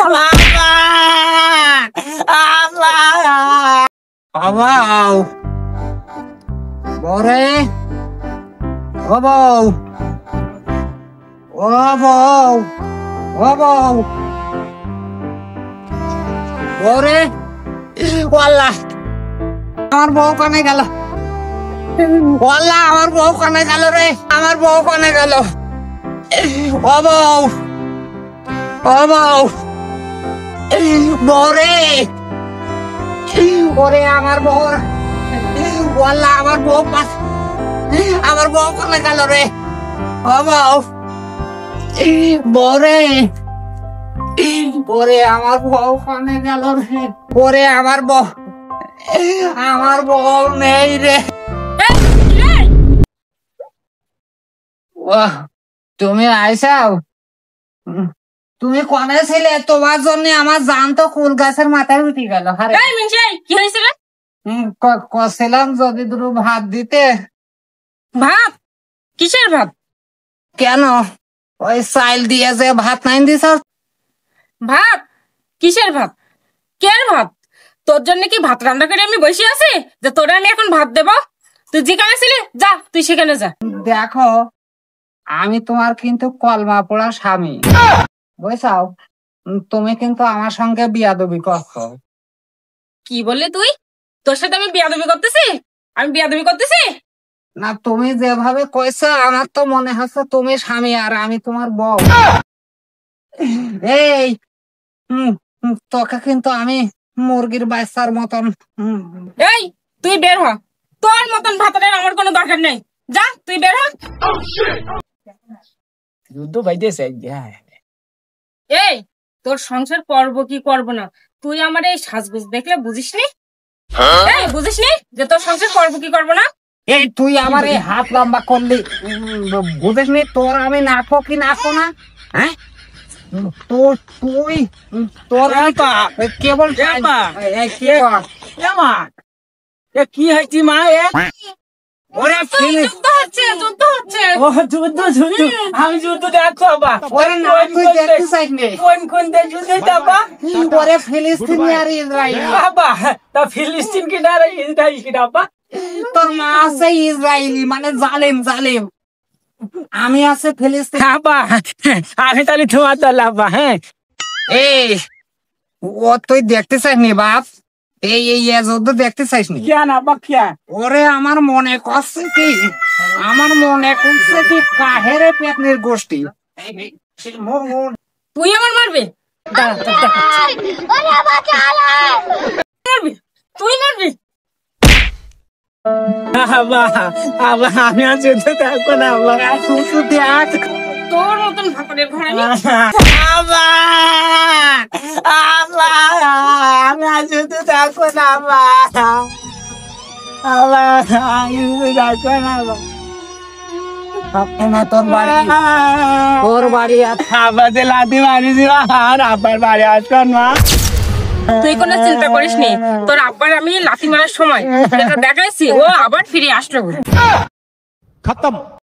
Wow. Bore. Wow. Wow. Wow. Bore. Wallah. আমার বউ কানে গেল। ওয়াল্লাহ আমার বউ কানে গেল রে, আমার বউ কানে গেল। ও বউ, ও বউ, বউরে, ওরে আমার বউ, ওয়াল্লাহ আমার বউ কানে গেল রে। ও বউ, বউরে, ওরে আমার বউ কানে গেল রে। ওরে আমার বউ নেই রে। তুমি আইসাও, তুমি কনে ছিলে? তোমার জন্য আমার জান তো কুল গাছের মাথায় উঠে গেল। কি হয়েছিল? কছিলাম যদি দুটো ভাত দিতে। ভাত? কিসের ভাত? কেন ওই চাইল দিয়ে যে ভাত নাই দিছ? ভাত? কিসের ভাত? কের ভাত? তোর জন্য কি ভাত রান্না করে আমি বসে আছি যে তোরা আমি এখন ভাত দেব? তুই যেখানে ছিলি যা, তুই সেখানে যা। দেখো আমি তোমার কিন্তু কলমা পড়া স্বামী, বুঝছাও? তুমি কিন্তু আমার সঙ্গে বিয়াদবি করছো। কি বললি তুই? তোর সাথে আমি বিয়াদবি করতেছি? আমি বিয়াদবি করতেছি? না, তুমি যেভাবে কইছো আমার তো মনে হচ্ছে তুমি স্বামী আর আমি তোমার বউ। এই তোকে কিন্তু আমি মুরগির বাচ্চার মতন। এই তুই বের হ, তোর মতন ভাতের আমার কোনো দরকার নেই। যা তুই বের হ। যুদ্ধ বাইতেছে। এই তোর সংসার করবো কি করবো না, তুই আমার এই সাজগোজ দেখলে বুঝিস নি? এই বুঝিস নি যে তোর সংসার করবো কি করবো না? এই তুই আমার এই হাত লম্বা করলি, বুঝিস নি তোর আমি নাচো কি নাচো না? হ্যাঁ তুই তোর কেবল কি হয়েছি মা? ওরে যুদ্ধ হচ্ছে, যুদ্ধ হচ্ছে। ও যুদ্ধ যুদ্ধ, আমি যুদ্ধ দেখো বা তুই দেখতে চাইস নি? কোন দেশ যুদ্ধ যাবা? ওরে ফিলিস্তিন আর ইসরায়েল। বাবা তা ফিলিস্তিন কি না ইসরায়েল কি বাবা? তোর মা আছে ইসরায়েলি, মানে জালেম জালেম। আমি আছে ফিলিস্তিন। বাবা আমি তাহলে তোমার তো লাভবা। হ্যাঁ এই ও তুই দেখতে চাইস নি বাপ? এই যুদ্ধ দেখতে চাইস নি? কেন আব্বা কেন? ওরে আমার মনে করছে কি, আমার মনে করছে কি কাহেরে পেটনির গোষ্ঠী। তুই আমার মারবি? দাঁড়া, তোর দেখাচ্ছি। তুই মারবি? আমি আর যুদ্ধ দেখবো না আব্বা। তুই দেখ তোর মতন ভাতের ঘরে আমি আর যুদ্ধ দেখবো না। তোর বাড়ি আব্বাতে লাথি মারিস আর আব্বার বাড়ি আসবেন মা। তুই কোনো চিন্তা করিস নি, তোর আব্বার আমি লাথি মারার সময় যেটা দেখাইছি ও আবার ফিরে আসলো। खत्म।